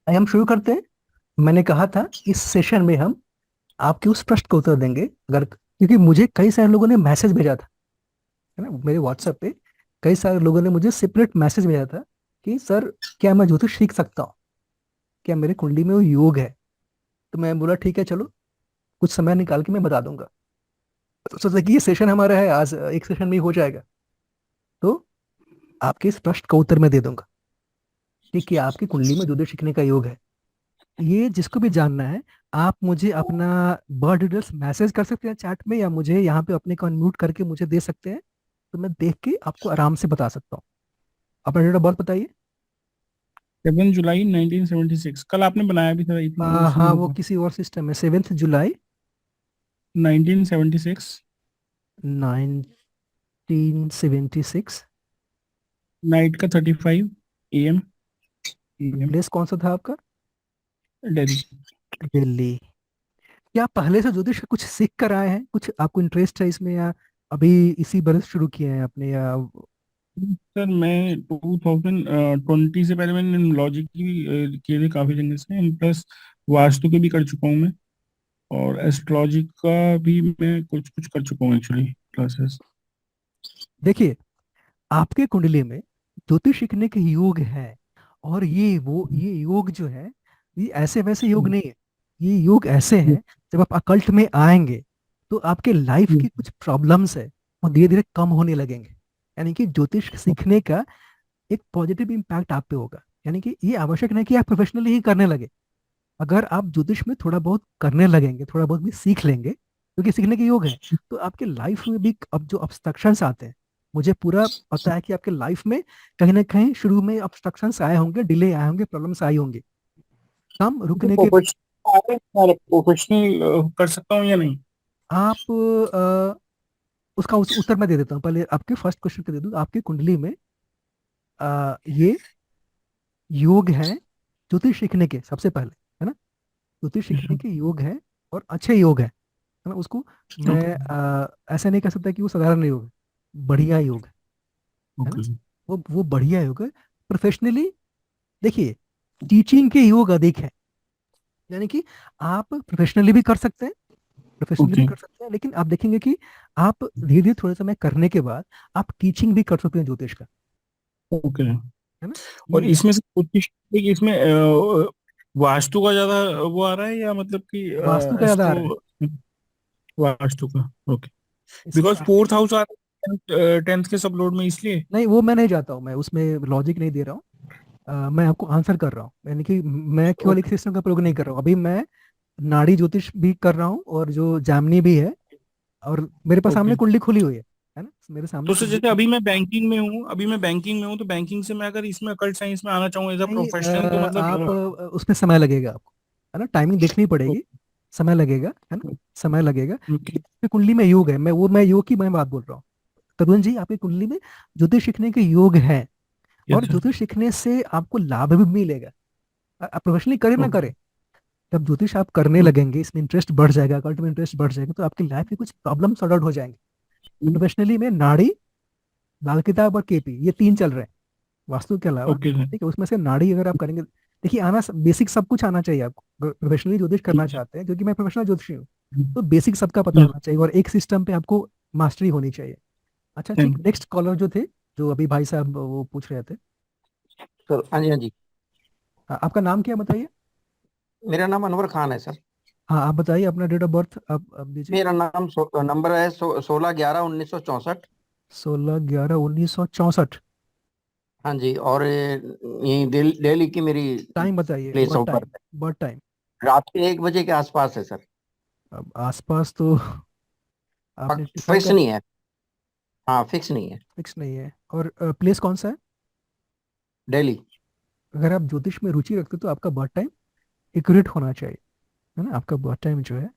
हम शुरू करते हैं। मैंने कहा था इस सेशन में हम आपके उस प्रश्न का उत्तर देंगे, अगर क्योंकि मुझे कई सारे लोगों ने मैसेज भेजा था, है ना, मेरे व्हाट्सएप पे कई सारे लोगों ने मुझे सेपरेट मैसेज भेजा था कि सर, क्या मैं ज्योतिष सीख सकता हूँ, क्या मेरी कुंडली में वो योग है। तो मैं बोला ठीक है, चलो कुछ समय निकाल के मैं बता दूंगा। तो सोचा कि ये सेशन हमारा है आज, एक सेशन में ही हो जाएगा। तो आपके इस प्रश्न का उत्तर मैं दे दूंगा कि आपकी कुंडली में ज्योतिष सीखने का योग है। ये जिसको भी जानना है, आप मुझे अपना बर्थ डिटेल्स मैसेज कर सकते हैं चैट में, या मुझे यहाँ पे अपने को अनम्यूट करके मुझे दे सकते हैं। तो मैं देख के आपको आराम से बता सकता हूँ। अपना डेट ऑफ बर्थ बताइए। 7 जुलाई 1976। कल आपने बनाया भी था उसी हाँ, वो वो का। किसी और सिस्टम में 7 जुलाई 1976। 1976। नाइट का 35 AM। PM। प्लेस कौन सा था आपका? दिल्ली। दिल्ली। क्या आप पहले से ज्योतिष का कुछ सीख कर आए हैं, कुछ आपको इंटरेस्ट है इसमें, या अभी इसी बरस शुरू किए हैं आपने, या? सर मैं 2020 से पहले मैंने लॉजिक की भी किए थे काफी जगह से, प्लस वास्तु के भी कर चुका हूँ मैं। और एस्ट्रोलॉजी का भी मैं कुछ कुछ कर चुका हूँ एक्चुअली, क्लासेस। देखिए, आपके कुंडली में ज्योतिष सीखने के योग है। और ये योग जो है, ये ऐसे वैसे योग नहीं है। ये योग ऐसे हैं, जब आप अकल्ट में आएंगे तो आपके लाइफ की कुछ प्रॉब्लम्स है वो धीरे धीरे कम होने लगेंगे। यानी कि ज्योतिष सीखने का एक पॉजिटिव इम्पैक्ट आप पे होगा। यानी कि ये आवश्यक नहीं कि आप प्रोफेशनली ही करने लगे। अगर आप ज्योतिष में थोड़ा बहुत करने लगेंगे, थोड़ा बहुत भी सीख लेंगे, क्योंकि सीखने के योग है, तो आपके लाइफ में भी अब जो ऑब्स्ट्रक्शंस आते हैं, मुझे पूरा पता है कि आपके लाइफ में कहीं ना कहीं शुरू में ऑब्स्ट्रक्शंस आए होंगे, डिले आए होंगे, प्रॉब्लम्स आई होंगी। काम रुकने के प्रोफेशनल प्रोफेशनल कर सकता हूँ या नहीं? आप उसका उत्तर मैं दे देता हूँ। पहले आपके फर्स्ट क्वेश्चन का दे दूँ। आपकी कुंडली में ये योग है ज्योतिष सीखने के, सबसे पहले, है ना, ज्योतिष सीखने के योग है, और अच्छे योग है ना। उसको मैं ओके। ऐसा नहीं कह सकता कि वो साधारण योग है, बढ़िया योग है ना। ओके। वो बढ़िया योग है। प्रोफेशनली देखिए, टीचिंग के योग अधिक है। यानी कि आप प्रोफेशनली भी कर सकते हैं, प्रोफेशनली भी ओके। कर सकते हैं, लेकिन आप देखेंगे कि आप धीरे धीरे थोड़े समय करने के बाद आप टीचिंग भी कर सकते हैं ज्योतिष का, ओके। है ना। और ये इसमें से कुछ चीज़ इसमें वास्तु का ज्यादा वो आ रहा है, या मतलब कि वास्तु का ज्यादा आ रहा है। एस्ट्रो वास्तु का? ओके। बिकॉज इसका फोर्थ हाउस आ रहा है 10th के सब लोड में, इसलिए। नहीं, वो मैं नहीं जाता हूँ, मैं उसमें लॉजिक नहीं दे रहा हूँ। मैं आपको आंसर कर रहा हूँ, यानी कि मैं केवल एक ओके। सिस्टम का प्रयोग नहीं कर रहा हूँ अभी। मैं नाड़ी ज्योतिष भी कर रहा हूँ, और जो जामनी भी है, और मेरे पास सामने ओके। कुंडली खुली हुई है ना, मेरे सामने तो सर कुंडली जैसे खुली। अभी मैं बैंकिंग में हूँ, तो बैंकिंग से मैं अगर इसमें अकल्ट साइंस में आना चाहूँ एज अ नहीं, प्रोफेशनल, तो आप मतलब उसमें समय लगेगा आपको, है ना, टाइमिंग देखनी पड़ेगी। समय लगेगा, है ना, समय लगेगा। ओके। आपकी कुंडली में योग है, मैं योग की मैं बात बोल रहा हूँ। तरुण जी, आपकी कुंडली में ज्योतिष सीखने के योग है, और यस सर। ज्योतिष सीखने से आपको लाभ भी मिलेगा। आप प्रोफेशनली करें ना ओके। करें, जब ज्योतिष आप करने लगेंगे, इसमें इंटरेस्ट बढ़ जाएगा, अकल्ट में इंटरेस्ट बढ़ जाएगा, तो आपकी लाइफ के कुछ प्रॉब्लम सॉर्ट आउट हो जाएंगे। प्रोफेशनली में नाड़ी, लाल किताब और केपी, ये तीन चल रहे हैं वास्तु के अलावा। Okay sir. ठीक है, उसमें से नाड़ी अगर आप करेंगे, देखिए, आना बेसिक सब कुछ आना चाहिए आपको। प्रोफेशनली ज्योतिष करना ठीक चाहते हैं, क्योंकि मैं प्रोफेशनल ज्योतिषी हूँ, है। तो बेसिक सबका पता यस। होना चाहिए, और एक सिस्टम पे आपको मास्टरी होनी चाहिए। अच्छा, ठीक, थैंक नेक्स्ट कॉलर जो थे, जो अभी भाई साहब वो पूछ रहे थे। सर, हाँ जी, हाँ जी। हाँ, आपका नाम क्या बताइए? मेरा नाम अनवर खान है सर। हाँ, आप बताइए अपना डेट ऑफ बर्थ आप दीजिए। मेरा नाम नंबर है 16/11/1964। 16/11/1964। हाँ जी। और यही दिल्ली की मेरी टाइम बताइए, place birth of time. Birth है। Birth time. रात के 1 बजे के आसपास है सर। अब आसपास तो आपने टिफिन फिक्स का नहीं है। हाँ, फिक्स नहीं है। फिक्स नहीं है। और प्लेस कौन सा है? दिल्ली। अगर आप ज्योतिष में रुचि रखते हो तो आपका बर्थ टाइम एक्यूरेट होना चाहिए, है ना। आपका बर्थ टाइम जो है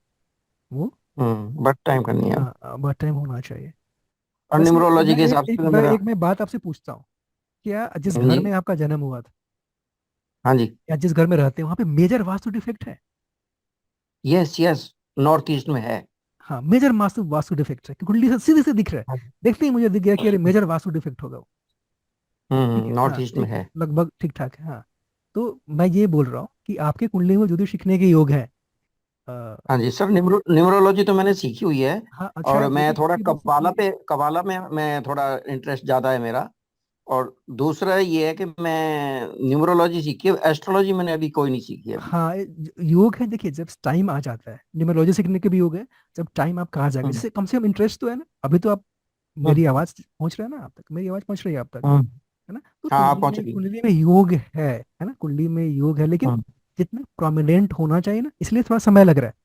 वो, बर्थ टाइम करनी है। हाँ, बर्थ टाइम होना चाहिए। और वैसे न्यूमरोलॉजी मैं के एक हिसाब एक से तो मैं मेरा। एक मैं बात आपसे पूछता हूँ। क्या जिस हाँ घर जी। में आपका जन्म हुआ था, हाँ जी। या जिस घर में रहते हैं, वहाँ पे मेजर वास्तु डिफेक्ट है? Yes, yes. नॉर्थ ईस्ट में है। हाँ, मेजर वास्तु वास्तु डिफेक्ट है, कुंडली से सीधे से दिख रहा है। हाँ जी। देखते ही मुझे दिख गया कि अरे मेजर वास्तु डिफेक्ट होगा वो। ठीक है, नॉर्थ हाँ, ईस्ट में ठीक है, है। लगभग ठीक ठाक है, हाँ। तो मैं ये बोल रहा हूँ कि आपके कुंडली में ज्योतिष सीखने के योग है। अ, हाँ जी सर, न्यूमरोलॉजी तो मैंने सीखी हुई है। हाँ अच्छा, और मैं ज्योतिष थोड़ा की भी सीखिए। कबाला में मैं थोड़ा इंटरेस्ट ज्यादा है मेरा। और दूसरा ये है कि मैं न्यूमरोलॉजी सीखी है, एस्ट्रोलॉजी मैंने अभी कोई नहीं सीखी है अभी। हाँ, योग है, देखिए जब टाइम आ जाता है, न्यूमरोलॉजी सीखने के भी योग है। जब टाइम आप कहाँ जाएगा, हम्म। जैसे कम से कम इंटरेस्ट तो है ना, अभी तो आप, हाँ। मेरी आवाज पहुंच रहा है ना आप तक, मेरी आवाज पहुंच रही है आप तक, हाँ। है ना? तो हाँ, आप पहुंच रही है। कुंडली में योग है ना, कुंडली में योग है, लेकिन हाँ। जितना प्रोमिनेंट होना चाहिए ना, इसलिए थोड़ा समय लग रहा है।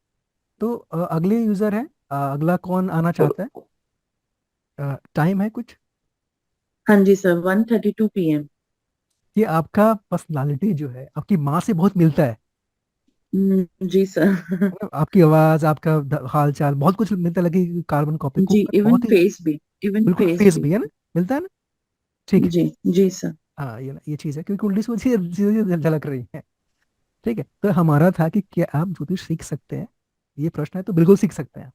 तो अगले यूजर है, अगला कौन आना चाहता है? टाइम है कुछ? हाँ जी सर, 1:32 PM। ये आपका पर्सनालिटी जो है आपकी माँ से बहुत मिलता जी सर। है ना? आपकी आवाज, आपका हाल चाल, बहुत कुछ मिलता है, लगे कार्बन कॉपी जी, कुकर इवन बहुत ही। फेस भी, इवन बिल्कुल फेस फेस भी। भी है ना, मिलता है ना। ठीक है। जी जी सर। हाँ, ये ना, ये चीज है, क्योंकि कुंडली से मुझे चीजें झलक रही है। ठीक है, तो हमारा था कि क्या आप ज्योतिष सीख सकते हैं, ये प्रश्न है, तो बिल्कुल सीख सकते हैं।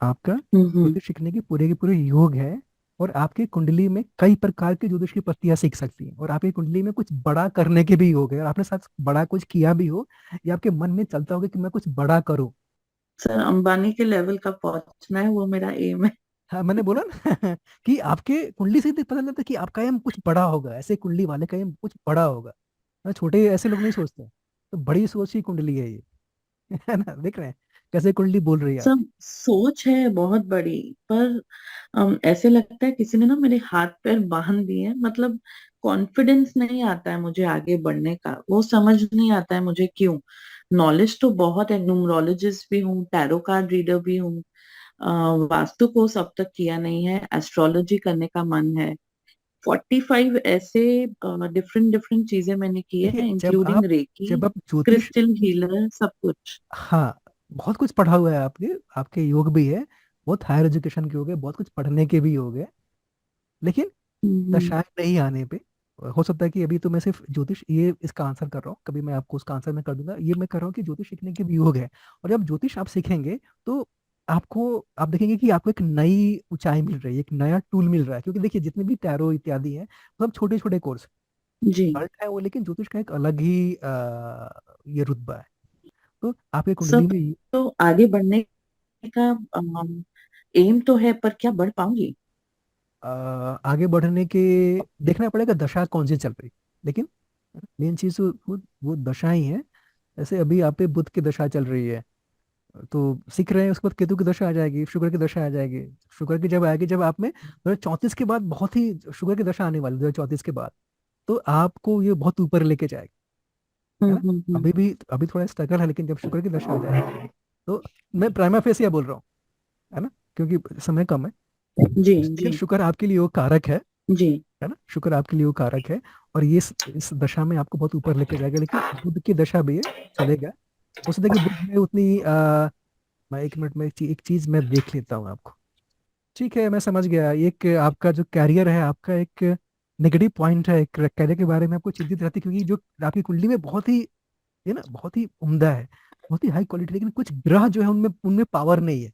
आपका हम्म। ज्योतिष सीखने के पूरे योग है। और आपकी कुंडली में कई प्रकार की ज्योतिष की पत्तियां सीख सकती हैं, और आपकी कुंडली में कुछ बड़ा करने के भी योग है, और आपने साथ बड़ा कुछ किया भी हो, या आपके मन में चलता होगा कि मैं कुछ बड़ा करूं। सर, अंबानी के लेवल का पहुंचना है, वो मेरा एम है। हाँ, मैंने बोला ना कि आपके कुंडली से पता चलता है कि आपका एम कुछ बड़ा होगा, ऐसे कुंडली वाले का एम कुछ बड़ा होगा। छोटे ऐसे लोग नहीं सोचते, तो बड़ी सोच की कुंडली है ये। है ना, देख रहे हैं कैसे कुंडली बोल रही है सब आपकी। सोच है बहुत बड़ी, पर ऐसे लगता है किसी ने ना मेरे हाथ पैर बांध दिए हैं। मतलब कॉन्फिडेंस नहीं आता है मुझे आगे बढ़ने का, वो समझ नहीं आता है मुझे क्यों। नॉलेज तो बहुत है, न्यूमरोलॉजिस्ट भी हूँ, टैरो कार्ड रीडर भी हूँ। अ, वास्तु कोर्स अब तक किया नहीं है, एस्ट्रोलॉजी करने का मन है। 45 ऐसे डिफरेंट डिफरेंट चीजें मैंने की देखिए, है, इंक्लूडिंग रेकी, जब आप ज्योतिष, क्रिस्टल हीलर, सब कुछ। हाँ, बहुत कुछ पढ़ा हुआ है आपके, आपके योग भी है, बहुत हायर एजुकेशन के योग है, बहुत कुछ पढ़ने के भी योग है, लेकिन हम्म दशाएं नहीं आने पे, हो सकता है कि अभी तो मैं सिर्फ ज्योतिष ये इसका आंसर कर रहा हूँ, कभी मैं आपको उसका आंसर मैं कर दूंगा, ये मैं कर रहा हूँ कि ज्योतिष सीखने के भी योग है। और जब ज्योतिष आप सीखेंगे, तो आप देखेंगे कि आपको एक नई ऊंचाई मिल रही है, एक नया टूल मिल रहा है, क्योंकि देखिए जितने भी टैरो इत्यादि हैं, सब छोटे छोटे कोर्स जी। कल्ट है वो, लेकिन ज्योतिष का एक अलग ही ये रुतबा है। तो आपके कुंडली सब में तो आगे बढ़ने का एम तो है, पर क्या बढ़ पाऊंगी? आगे बढ़ने के देखना पड़ेगा दशा कौन सी चल रही, लेकिन मेन चीज तो वो दशा ही है। जैसे अभी आप पे बुध की दशा चल रही है, तो सीख रहे हैं, उसके बाद केतु की दशा आ जाएगी, शुक्र की दशा आ जाएगी। शुक्र की जब आएगी, जब आप में 2034 के बाद बहुत ही शुक्र की दशा आने वाली 2034 के बाद, तो आपको ये बहुत ऊपर लेके जाएगी, है ना? हम्म। अभी थोड़ा स्ट्रगल है, लेकिन जब शुक्र की दशा आ जाएगी, तो मैं प्राइमा फेसिया बोल रहा हूँ, है ना, क्योंकि समय कम है, जी लेकिन जी शुक्र आपके लिए वो कारक जी। है ना, शुक्र आपके लिए वो कारक है। और ये इस दशा में आपको बहुत ऊपर लेके जाएगा, लेकिन बुध की दशा भी है, चलेगा। हो सकता है कि बुध में उतनी मैं 1 मिनट में एक चीज मैं देख लेता हूँ आपको। ठीक है, मैं समझ गया, एक आपका जो कैरियर है, आपका एक नेगेटिव पॉइंट है, कैरियर के बारे में आपको चिंतित रहती है, क्योंकि जो आपकी कुंडली में बहुत ही, है ना, बहुत ही उम्दा है, बहुत ही हाई क्वालिटी, लेकिन कुछ ग्रह जो है उनमें उनमें पावर नहीं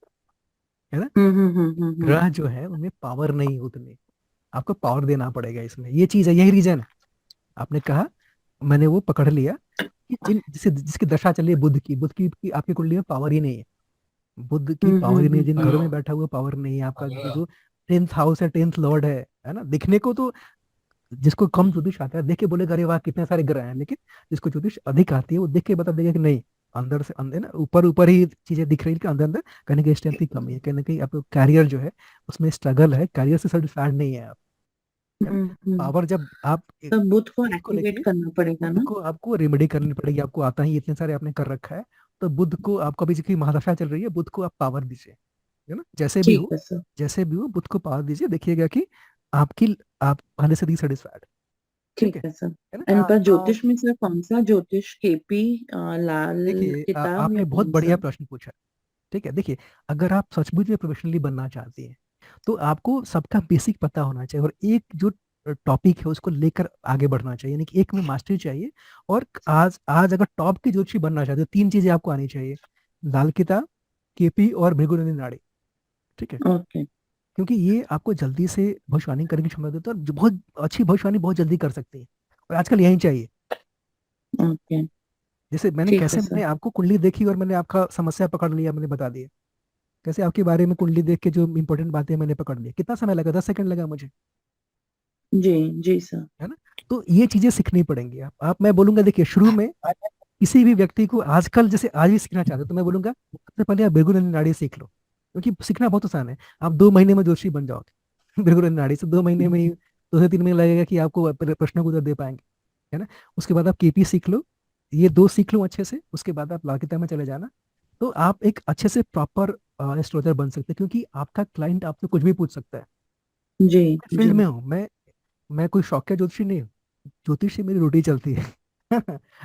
है ना, हम्म। ग्रह जो है उनमें पावर नहीं उतनी, आपको पावर देना पड़ेगा इसमें, ये चीज है, यही रीजन है। आपने कहा, मैंने वो पकड़ लिया कि जिसकी दशा चल रही है बुध की आपकी कुंडली में पावर ही नहीं है, बुध की पावर ही नहीं है, जिन घरों में बैठा हुआ पावर नहीं है, आपका जो 10th हाउस है, 10th लॉर्ड है ना, दिखने को तो जिसको कम ज्योतिष आता है देख के बोलेगा अरे वाह कितने सारे ग्रह हैं, लेकिन जिसको ज्योतिष अधिक आती है वो देख के बता देगा कि नहीं, अंदर से अंदर ना, ऊपर ऊपर ही चीजें दिख रही है, कि अंदर अंदर कहीं ना कहीं स्ट्रेंथ की कमी है, कहीं ना कहीं आपको कैरियर जो है उसमें स्ट्रगल है, कैरियर से सेटिस्फाइड नहीं है आप, है ना? हम्म। पावर जब आप तो बुध को बुध को एक्टिवेट लेके, करना पड़ेगा बुध ना? को आपको रेमेडी करनी पड़ेगी, आपको आता ही इतने सारे आपने कर रखा है, तो बुध को आपको अभी जिसकी महादशा चल रही है, बुध को आप पावर दीजिए, है ना, जैसे भी ठीक हो, है सर। जैसे भी हो बुध को पावर दीजिए, देखिएगा कि आपकी आप पहले से सेटिस्फाइड। ठीक ठीक है है सर। है ना? एंड पर ज्योतिष में सर कौन सा ज्योतिष, केपी, लाल देखिए, किताब, या आपने बहुत कौन बढ़िया सा? प्रश्न पूछा। ठीक है, देखिए, अगर आप सचमुच में प्रोफेशनली बनना चाहती हैं, तो आपको सबका बेसिक पता होना चाहिए, और एक जो टॉपिक है उसको लेकर आगे बढ़ना चाहिए, यानी कि एक में मास्टरी चाहिए। और आज आज अगर टॉप की ज्योतिषी बनना चाहते हो, 3 चीजें आपको आनी चाहिए: लाल किताब, केपी और भृगुनंदी नाड़ी। ठीक है, ओके। क्योंकि ये आपको जल्दी से भविष्यवाणी करने की क्षमता देता है, और जो बहुत अच्छी भविष्यवाणी बहुत जल्दी कर सकती है, और आजकल यही चाहिए। ओके। जैसे मैंने ठीक है कैसे सर। मैंने आपको कुंडली देखी और मैंने आपका समस्या पकड़ लिया, मैंने बता दिया। कैसे आपके बारे में कुंडली देख के जो इंपॉर्टेंट बातें मैंने पकड़ ली, कितना समय लगा, 10 सेकंड लगा मुझे, जी जी सर। है ना। तो ये चीजें सीखनी पड़ेंगी। आप मैं बोलूंगा, देखिए शुरू में किसी भी व्यक्ति को आजकल जैसे आज भी सीखना चाहते हो तो मैं बोलूंगा सबसे पहले आप भृगु नाड़ी सीख लो, क्योंकि सीखना बहुत आसान है। आप 2 महीने में जोशी बन जाओगे भृगु नाड़ी से 2 महीने में ही, 2 से 3 महीने लगेगा कि आपको प्रश्नों को उत्तर दे पाएंगे, है ना। उसके बाद आप केपी सीख लो, ये दो सीख लो अच्छे से, उसके बाद आप लाकिता में चले जाना। तो आप एक अच्छे से प्रॉपर एस्ट्रोलॉजर बन सकते हैं, क्योंकि आपका क्लाइंट आपसे कुछ भी पूछ सकता है। जी फील्ड जी में हूँ मैं कोई शौकिया ज्योतिषी नहीं हूँ। ज्योतिष से मेरी रोटी चलती है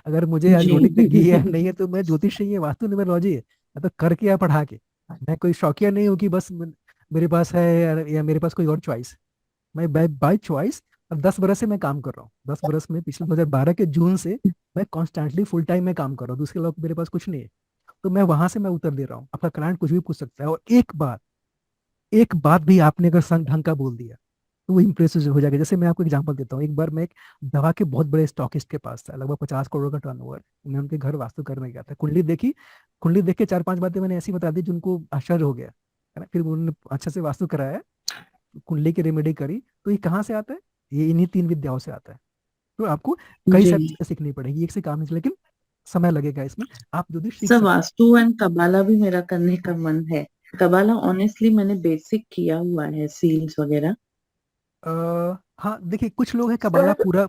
अगर मुझे आज जी रोटी तक घी है नहीं है तो मैं ज्योतिष नहीं है, वास्तु न्यूमरोलॉजी है, या तो करके या पढ़ा के। मैं कोई शौकिया नहीं हूँ कि बस मेरे पास है या मेरे पास कोई और चॉइस। मैं बाय चॉइस, और 10 बरस से मैं काम कर रहा हूँ, 10 बरस में पिछले 2012 के जून से मैं कॉन्स्टेंटली फुल टाइम में काम कर रहा हूँ, दूसरे लोग मेरे पास कुछ नहीं है। तो मैं वहां से मैं उत्तर दे रहा हूँ, आपका क्लाइंट कुछ भी पूछ सकता है, और एक बात भी आपने अगर संग ढंग का बोल दिया तो वो इम्प्रेस हो जाएगा। जैसे मैं आपको एग्जांपल देता हूँ, एक बार मैं एक दवा के बहुत बड़े स्टॉकिस्ट के पास था, लगभग 50 करोड़ का टर्नओवर। मैं उनके घर वास्तु करने गया था, कुंडली देखी, कुंडली देख के 4-5 बातें मैंने ऐसी बता दी जिनको आश्चर्य हो गया, है ना। फिर उन्होंने अच्छे से वास्तु कराया, कुंडली की रेमेडी करी। तो ये कहाँ से आता है, ये इन्हीं 3 विद्याओं से आता है। तो आपको कई जी। सारी चीजें सीखनी पड़ेगी, एक से काम नहीं चले, लेकिन समय लगेगा इसमें। आप जो भी सीख सर सकते वास्तु एंड कबाला भी मेरा करने का मन है। कबाला ऑनेस्टली मैंने बेसिक किया हुआ है, सील्स वगैरह। हाँ देखिए, कुछ लोग हैं कबाला सर पूरा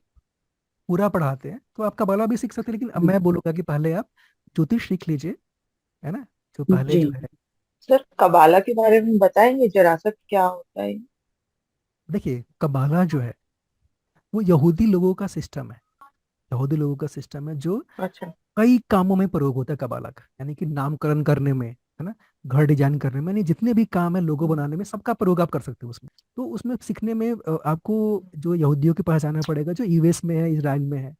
पूरा पढ़ाते हैं, तो आप कबाला भी सीख सकते हैं, लेकिन अब मैं बोलूंगा कि पहले आप ज्योतिष सीख लीजिए, है ना। जो पहले जी जो है, सर कबाला के बारे में बताएंगे जरा सा, क्या होता है? देखिए कबाला जो है वो यहूदी लोगों का सिस्टम है, यहूदी लोगों का सिस्टम है जो अच्छा। कई कामों में प्रयोग होता है कबाला का, यानी कि नामकरण करने में, है ना, घर डिजाइन करने में, यानी जितने भी काम है लोगो बनाने में, सबका प्रयोग आप कर सकते हो उसमें। तो उसमें सीखने में आपको जो यहूदियों के पास जाना पड़ेगा, जो यूएस में है, इसराइल में है,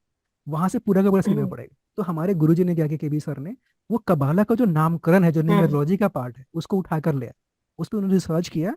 वहां से पूरा का पूरा सीखना हम्म पड़ेगा। तो हमारे गुरुजी ने क्या किया, केबी सर ने, वो कबाला का जो नामकरण है, जो हम्म न्यूमेरोलॉजी का पार्ट है, उसको उठा कर लिया, उस पर उन्होंने रिसर्च किया,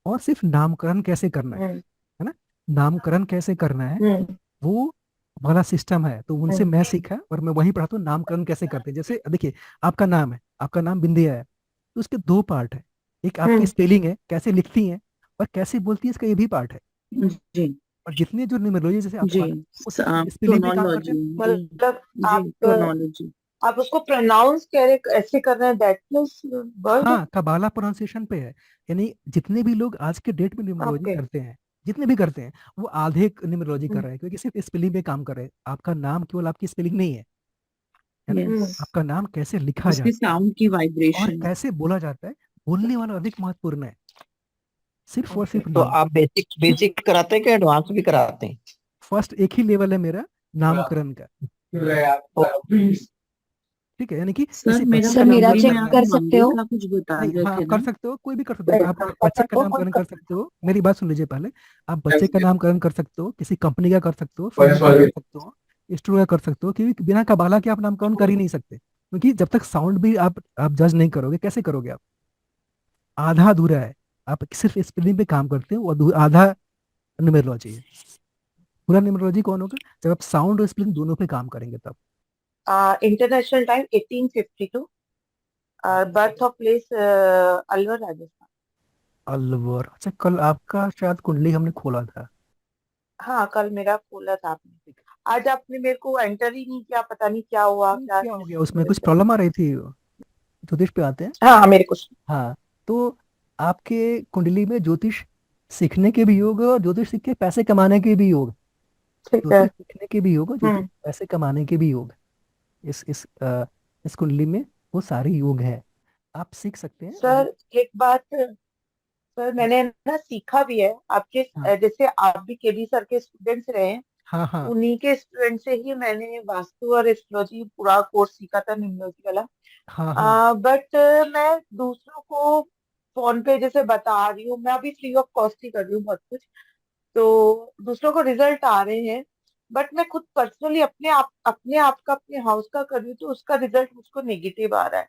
और सिर्फ नामकरण कैसे करना हम्म है ना, नामकरण कैसे करना है, हम्म वो वाला सिस्टम है। तो उनसे हम्म मैं सीखा, और मैं वही पढ़ाता हूँ नामकरण कैसे करते हैं। जैसे देखिए, आपका नाम है, आपका नाम बिंदिया है, तो उसके 2 पार्ट है, एक आपकी हम्म स्पेलिंग है, कैसे लिखती हैं और कैसे बोलती है, इसका ये भी पार्ट है। जी और जितने जो न्यूमेरोलॉजी जैसे आपको जी। आता है, वो सिर्फ स्पेलिंग पे काम करते टोनोलॉजी। हैं। जी मतलब जी आप टोनोलॉजी। आप उसको प्रोनाउंस कैसे कर रहे हैं, दैट मीन्स वर्ड। हाँ, कबाला प्रोनाउंसिएशन पे है, यानी जितने भी लोग आज के डेट में न्यूमरोलॉजी ओके। करते हैं, जितने भी करते हैं, वो आधे न्यूमरोलॉजी कर रहे हैं, क्योंकि सिर्फ स्पेलिंग पे काम कर रहे हैं। आपका नाम केवल आपकी स्पेलिंग नहीं है ना, हम्म यस। आपका नाम कैसे लिखा उसकी जाता है साउंड की और वाइब्रेशन। कैसे बोला जाता है, बोलने वाला अधिक महत्वपूर्ण है, सिर्फ और ओके, सिर्फ तो नाम। आप बेसिक बेसिक कराते हैं कि एडवांस भी कराते हैं? फर्स्ट एक ही लेवल है मेरा, नामकरण का, ठीक है, यानी कि सर किसी मेरा बच्चे सर का नीरज नामकरण कुंडली चेक में करना आप है। कर सकते मंगल हो? का कुछ बता नहीं, रहे हाँ थे कर ना। सकते हो, कोई भी कर सकते हो, आप बच्चे का नामकरण कर सकते हो, मेरी बात सुन लीजिए पहले। आप बच्चे का नामकरण कर सकते हो, किसी कंपनी का कर सकते हो, फिल्म का कर सकते हो, स्टूडियो का कर सकते हो, क्योंकि बिना कबाला के आप नामकरण कर ही नहीं सकते, क्योंकि जब तक साउंड भी आप जज नहीं करोगे, कैसे करोगे आप, आधा अधूरा है। आप सिर्फ स्पेलिंग पे काम करते हो, वो आधा न्यूमेरोलॉजी है। पूरा न्यूमरोलॉजी कौन होगा, जब आप साउंड और स्पेलिंग दोनों पे काम करेंगे तब। International time 1852, birth of place Alwar Rajasthan. Alwar, अच्छा, कल आपका शायद कुंडली हमने खोला था। हाँ कल मेरा खोला था आपने। आज आपने मेरे को एंटर ही नहीं किया, पता नहीं क्या हुआ, क्यों, क्या क्या हो गया, कैसे उसमें हुआ कुछ एकदम। प्रॉब्लम आ रही थी। ज्योतिष पे आते हैं। हाँ मेरे को। हाँ, तो आपके कुंडली में ज्योतिष सीखने के भी योग है, और ज्योतिष सीख के पैसे कमाने के भी योग है। ठीक है। ज्योतिष सीखने के भी योग है, ज्योतिष हम्म पैसे कमाने के भी योग है। इस कुंडली में वो सारे योग है, आप सीख सकते हैं। और सर एक बात, सर मैंने ना सीखा भी है आपके, हाँ जैसे आप भी केबी सर के स्टूडेंट्स रहे हैं, हाँ हाँ उन्हीं के स्टूडेंट से ही मैंने वास्तु और एस्ट्रोलॉजी पूरा कोर्स सीखा था, न्यूमरोलॉजी हाँ हाँ वाला। बट मैं दूसरों को फोन पे जैसे बता रही हूँ, मैं अभी फ्री ऑफ कॉस्ट ही कर रही हूँ बहुत कुछ, तो दूसरों को रिजल्ट आ रहे हैं, बट मैं खुद पर्सनली अपने आप का अपने हाउस का कर रही हूँ, तो उसका रिजल्ट मुझको नेगेटिव आ रहा है।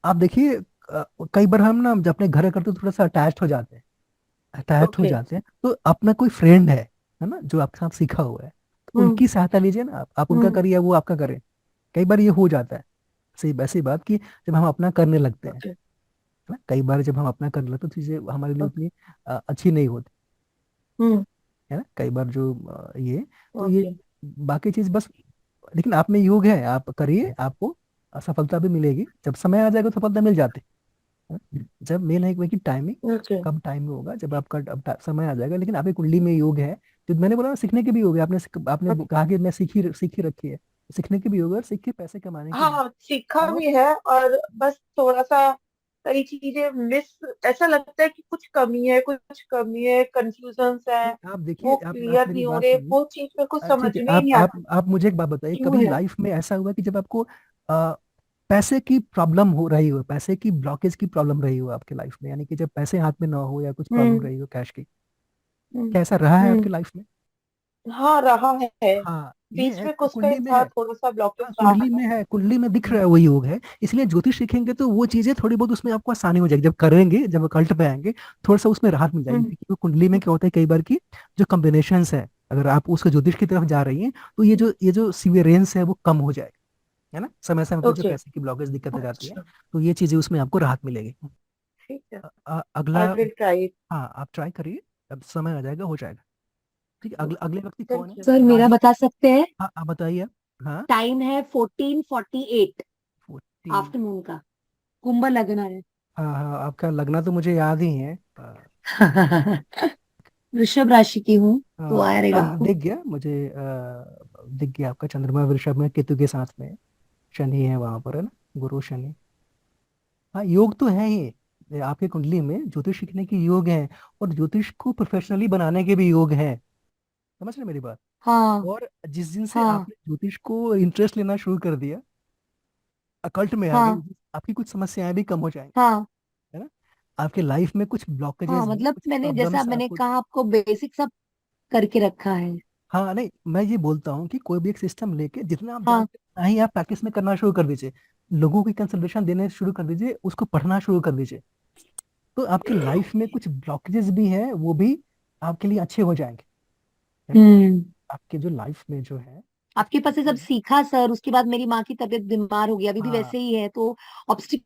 आप देखिए, कई बार हम ना जब अपने घर करते हैं, थोड़ा सा अटैच हो ओके। जाते हैं, तो अपना कोई फ्रेंड है ना, जो आपके साथ सीखा हुआ है, तो हम्म उनकी सहायता लीजिए ना, आप उनका हम्म करिए, वो आपका करे, कई बार ये हो जाता है, सही वैसी बात कि जब हम अपना करने लगते हैं, ओके। है ना, कई बार जब हम अपना करने लगते हैं तो चीजें हमारे लिए उतनी अच्छी नहीं होती, हम्म। है ना, कई बार जो ये, तो ये ओके। बाकी चीज बस। लेकिन आप में योग है, आप करिए, आपको सफलता भी मिलेगी, जब समय आ जाएगा तो सफलता मिल जाती है। जब मेन है कि टाइमिंग, ओके। कब टाइम में होगा, जब आपका समय आ जाएगा। लेकिन आपकी कुंडली में योग है, जो मैंने बोला ना, सीखने के भी योग है, आपने कहा कि मैं सीखी रखी है, सीखने की भी योग है और सीख के पैसे कमाने की भी। हाँ, सीखा और भी है, और बस थोड़ा सा कई चीजें मिस, ऐसा लगता है कि कुछ कमी है, कुछ कमी है, कंफ्यूजन्स है, नहीं, आप देखिए, वो आप क्लियर मेरी नहीं हो बात रहे, सुनिए। वो चीज मेरे को समझ ठीक है, में ही नहीं आती आप मुझे एक बात बताइए, क्यों कभी है। लाइफ में ऐसा हुआ कि जब आपको पैसे की प्रॉब्लम हो रही हो, पैसे की ब्लॉकेज की प्रॉब्लम रही हो आपके लाइफ में, यानी कि जब पैसे हाथ में ना हो या कुछ प्रॉब्लम हम्म। रही हो कैश की, हम्म। क्या ऐसा रहा है हम्म। आपके लाइफ में? हाँ, रहा है। हाँ, ये बीच है, में कुछ कुंडली टाइम में था, है। थोड़ा सा ब्लॉकेज हाँ, रहा कुंडली था। में है, कुंडली में दिख रहा है वो योग है, इसलिए ज्योतिष सीखेंगे तो वो चीजें थोड़ी बहुत उसमें आपको आसानी हो जाएगी, जब करेंगे, जब कल्ट पे आएंगे, थोड़ा सा उसमें राहत मिल जाएगी। हम्म। देखिए वो कुंडली में क्या होता है कई बार की, जो कॉम्बिनेशंस है, अगर आप उसके ज्योतिष की तरफ जा रही हैं तो ये जो सीवियरेंस है वो कम हो जाएगा, है ना, समय समय पर जो ओके। पैसे की ब्लॉकेज दिक्कत हो जाती है, अच्छा। तो ये चीजें उसमें आपको राहत मिलेगी। ठीक है। अगला, आई विल ट्राई। हाँ आप ट्राई करिए, अब समय आ जाएगा, हो जाएगा। ठीक है, अगले अगले व्यक्ति कौन थैंक है? यू। सर मेरा राही। बता सकते हैं? हाँ आप बताइए आप। हाँ, टाइम है 14:48 14। आफ्टरनून का। कुंभ लग्न है। हाँ हाँ, आपका लगना तो मुझे याद ही है। वृषभ राशि की हूँ, तो हाँ, आया रहेगा आपको। दिख गया मुझे, दिख गया आपका चंद्रमा वृषभ में केतु के साथ में है। शनि है वहां पर, है ना, गुरु शनि। हाँ, योग तो है ही, आपकी कुंडली में ज्योतिष सीखने की योग है, और ज्योतिष को प्रोफेशनली बनाने के भी योग है, समझ रहे मेरी बात। हाँ। और जिस दिन से हाँ। आपने ज्योतिष को इंटरेस्ट लेना शुरू कर दिया, अकल्ट में आ गए, हाँ। आपकी कुछ समस्याएं भी कम हो जाएंगी, हाँ। है ना, आपके लाइफ में कुछ हाँ, ब्लॉकेजेस हैं, मतलब कुछ मैंने जैसा प्रॉब्लम्स मैंने आपको। कहा आपको बेसिक सब करके रखा है। हाँ, नहीं, मैं ये बोलता हूँ कि कोई भी एक सिस्टम लेके जितना आप हाँ। जानते हैं उतना ही आप प्रैक्टिस में करना शुरू कर दीजिए, लोगों की कंसल्टेशन देने शुरू कर दीजिए, उसको पढ़ना शुरू कर दीजिए, तो आपकी लाइफ में कुछ ब्लॉकेजेस भी हैं वो भी आपके लिए अच्छे हो जाएंगे, है ना, हम्म। आपके जो लाइफ में जो है। आपके पास से सब सीखा सर, उसके बाद मेरी माँ की तबीयत बीमार हो गई, अभी भी हाँ वैसे ही है, तो ऑब्स्टिकल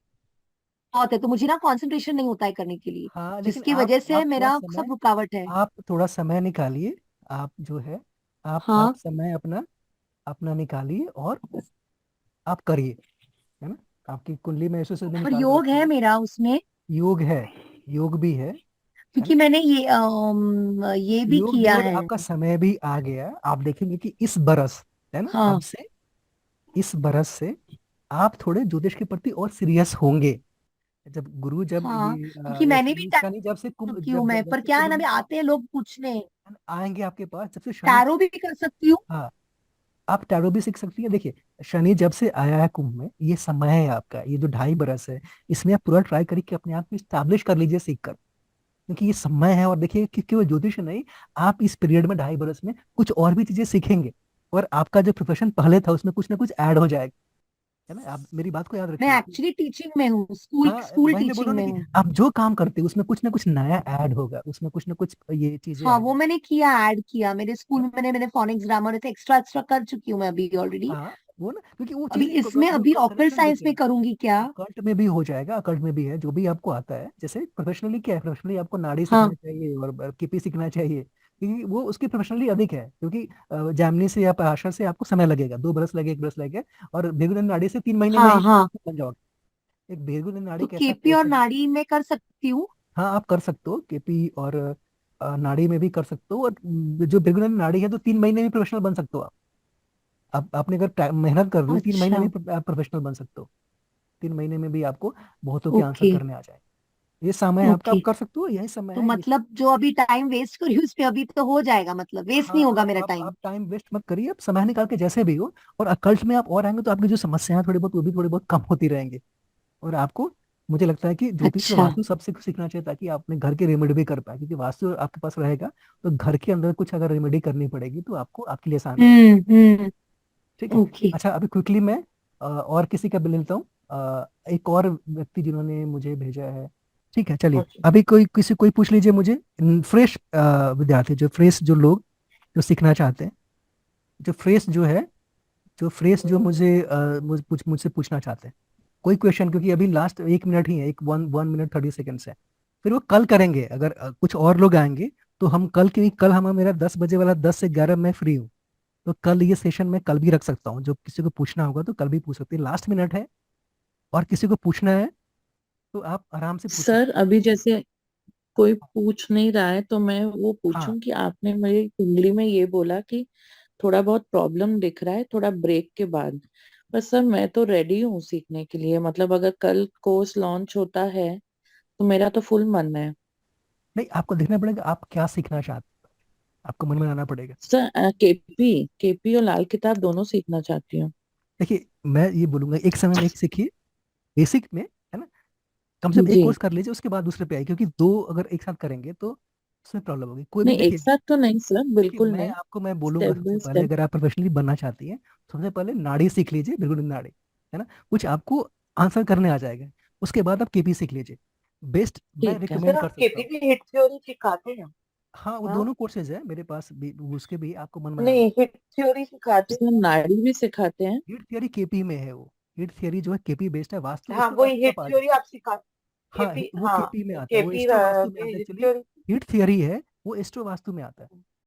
बहुत है, तो मुझे ना कंसंट्रेशन नहीं होता है करने के लिए, हाँ, लेकिन जिसकी आप वजह से आप थोड़ा मेरा समय सब रुकावट है। आप थोड़ा समय निकालिए, आप जो है, आप हाँ। समय अपना अपना निकालिए और आप करिए, है ना, आपकी कुंडली में ऐसे से भी और निकाल योग रखी है है, मेरा उसमें, योग है, योग भी है ना, क्योंकि मैंने ये भी योग भी, किया और है। आपका समय भी आ गया, आप देखेंगे कि इस बरस, है ना, अब हाँ। से, इस बरस से आप थोड़े ज्योतिष के प्रति और सीरियस होंगे, जब गुरु, जब हाँ, ये क्योंकि ये मैंने भी शनि टैरो शनि जब से कुंभ, की हूँ मैं, जब पर से क्या है कुंभ ना, अभी में आते हैं लोग पूछने। आएंगे आपके पास, जब से शनि, टैरो भी कर सकती हूँ। हाँ, आप टैरो भी सीख सकती हैं। देखिए, शनि जब से आया है कुंभ में, ये समय है आपका, ये जो 2.5 बरस है, इसमें आप पूरा ट्राई करिए कि अपने आप को स्टैब्लिश कर लीजिए सीख कर, क्योंकि ये समय है। और देखिए कि केवल ज्योतिष नहीं, आप इस पीरियड में 2.5 बरस में कुछ और भी चीजें सीखेंगे, और आपका जो प्रोफेशन पहले था उसमें कुछ ना कुछ ऐड हो जाएगा, है ना, आप मेरी बात को याद मैं रखिए कि, एक्चुअली टीचिंग में हूँ, स्कूल हाँ, स्कूल वही मैं बोल रहा टीचिंग हूँ ना में कि हूँ। आप जो काम करते हैं उसमें कुछ ना कुछ नया ऐड होगा, उसमें कुछ ना कुछ ये चीजें हाँ, वो आएंगी। मैंने किया, ऐड किया मेरे स्कूल में, मैंने मैंने फोनिक्स ग्रामर ऐसे एक्स्ट्रा एक्स्ट्रा कर चुकी हूँ मैं अभी ऑलरेडी। हाँ, वो ना, क्योंकि वो अभी चीजें इसमें जो अभी ऑक्कल्ट कनेक्शन साइंस देते में हैं, करूंगी क्या? अकल्ट में भी हो जाएगा, अकल्ट में भी है जो भी आपको आता है, जैसे प्रोफेशनली क्या है, प्रोफेशनली आपको नाड़ी सीखना हाँ। चाहिए और किपी सीखना चाहिए, क्योंकि वो उसकी प्रोफेशनली अधिक है, क्योंकि जैमिनी से या पाशा से आपको समय लगेगा, 2 बरस लगे, 1 बरस लगे, और भृगु नाड़ी से 3 महीने में हाँ। ही हाँ, बन जाओगे। एक भृगु नाड़ी तो एक ऐसा केपी कोर्स और है। नाड़ी में कर सकती हूँ। हाँ, आप कर सकते हो केपी और नाड़ी में भी कर सकते हो, और जो भृगु नाड़ी है तो 3 महीने में प्रोफेशनल बन सकते हो आप आपने अगर मेहनत कर रही हो 3 महीने अच्छा। में आप प्रोफेशनल बन सकते हो, 3 महीने में भी आपको बहुतों के आंसर ओके। करने आ जाए, ये समय है आपका, ओके, आप कर सकते हो, यही समय तो है मतलब जो अभी टाइम वेस्ट कर रही हूँ उस पे अभी तो हो जाएगा, मतलब वेस्ट हाँ, नहीं होगा आप मेरा आप टाइम। आप टाइम वेस्ट मत करिए, आप समय निकाल के जैसे भी हो, और अकल्ट में आप और आएंगे तो आपकी जो समस्याएं थोड़ी बहुत वो भी थोड़ी बहुत कम होती रहेंगी, और आपको, मुझे लगता है कि ज्योतिष और अच्छा। वास्तु सबसे कुछ सीखना चाहिए, ताकि आप अपने घर के रेमेडी भी कर पाए, क्योंकि वास्तु आपके पास रहेगा तो घर के अंदर कुछ अगर रेमेडी करनी पड़ेगी तो आपको, आपके लिए आसान रहेगा। हम्म। ठीक है। ओके। अच्छा, अभी क्विकली मैं और किसी का भी लेता हूँ, एक और व्यक्ति जिन्होंने मुझे भेजा है। ठीक है, चलिए, ओके। अभी कोई पूछ लीजिए मुझे, फ्रेश विद्यार्थी, जो फ्रेश जो लोग जो सीखना चाहते हैं, जो फ्रेश जो है, जो फ्रेज जो मुझसे पूछना चाहते हैं, कोई क्वेश्चन, क्योंकि अभी लास्ट 1 मिनट ही है, एक 1 मिनट 30 सेकेंड्स है। फिर वो कल करेंगे, अगर कुछ और लोग आएंगे तो हम कल, क्योंकि कल हम मेरा 10 बजे वाला 10 से 11 मैं फ्री हूँ, तो कल ये सेशन मैं कल भी रख सकता हूँ। जो किसी को पूछना होगा तो कल भी पूछ सकते हैं, लास्ट मिनट है, और किसी को पूछना है तो आप आराम से पूछ सर सकते अभी जैसे कोई पूछ नहीं रहा है तो मैं वो हैं। हाँ, पूछूं कि आपने मेरी कुंडली में ये बोला कि थोड़ा बहुत प्रॉब्लम दिख रहा है थोड़ा ब्रेक के बाद। बस सर मैं तो रेडी हूँ सीखने के लिए, मतलब अगर कल कोर्स लॉन्च होता है तो मेरा तो फुल मन है। नहीं, आपको देखना पड़ेगा आप क्या सीखना चाहते हैं, आपको मन में आना पड़ेगा। सर केपी केपी और लाल किताब दोनों सीखना चाहती हूँ। देखिए, मैं ये बोलूंगा, एक समय में एक सीखिए, बेसिक में, है ना, कम से कम एक जी। कोर्स कर लीजिए, उसके बाद दूसरे पे आइए, क्योंकि दो अगर एक साथ करेंगे तो उसमें प्रॉब्लम होगी। कोई भी, नहीं एक देखिए, साथ तो नहीं सर, देखिए, बिल्कुल नहीं। मैं बोलूंगा स्टेप सबसे बाय पहले, स्टेप। अगर आप प्रोफेशनली बनना चाहती हैं, सबसे पहले नाड़ी सीख लीजिए, बिल्कुल नाड़ी, है ना, कुछ आपको आंसर करने आ जाएगा। उसके बाद आप केपी सीख लीजिए, बेस्ट मैं ठीक है। सर रिकमेंड कर आप सकता केपी हूँ। में हिट थ्योरी सिखाते हैं? हाँ, वो हाँ, दोनों कोर्सेज है मेरे पास भी, उसके भी आपको मन में आना। नहीं हिट थ्योरी सिखाते सर हैं? नाड़ी भी सिखाते हैं। हीट थियरी केपी में है वो। हीट थियरी जो है केपी बेस्ड है, वास्तु हाँ एस्ट्रो वही वास्तु का हिट पार्ट है। थ्योरी आप सिखा। हाँ, केपी, वो हाँ केपी में आता है, वो केपी एस्ट्रो वास्तु में आता है hit actually. Theory. Heat theory है, वो एस्ट्रो वास्तु में आता है।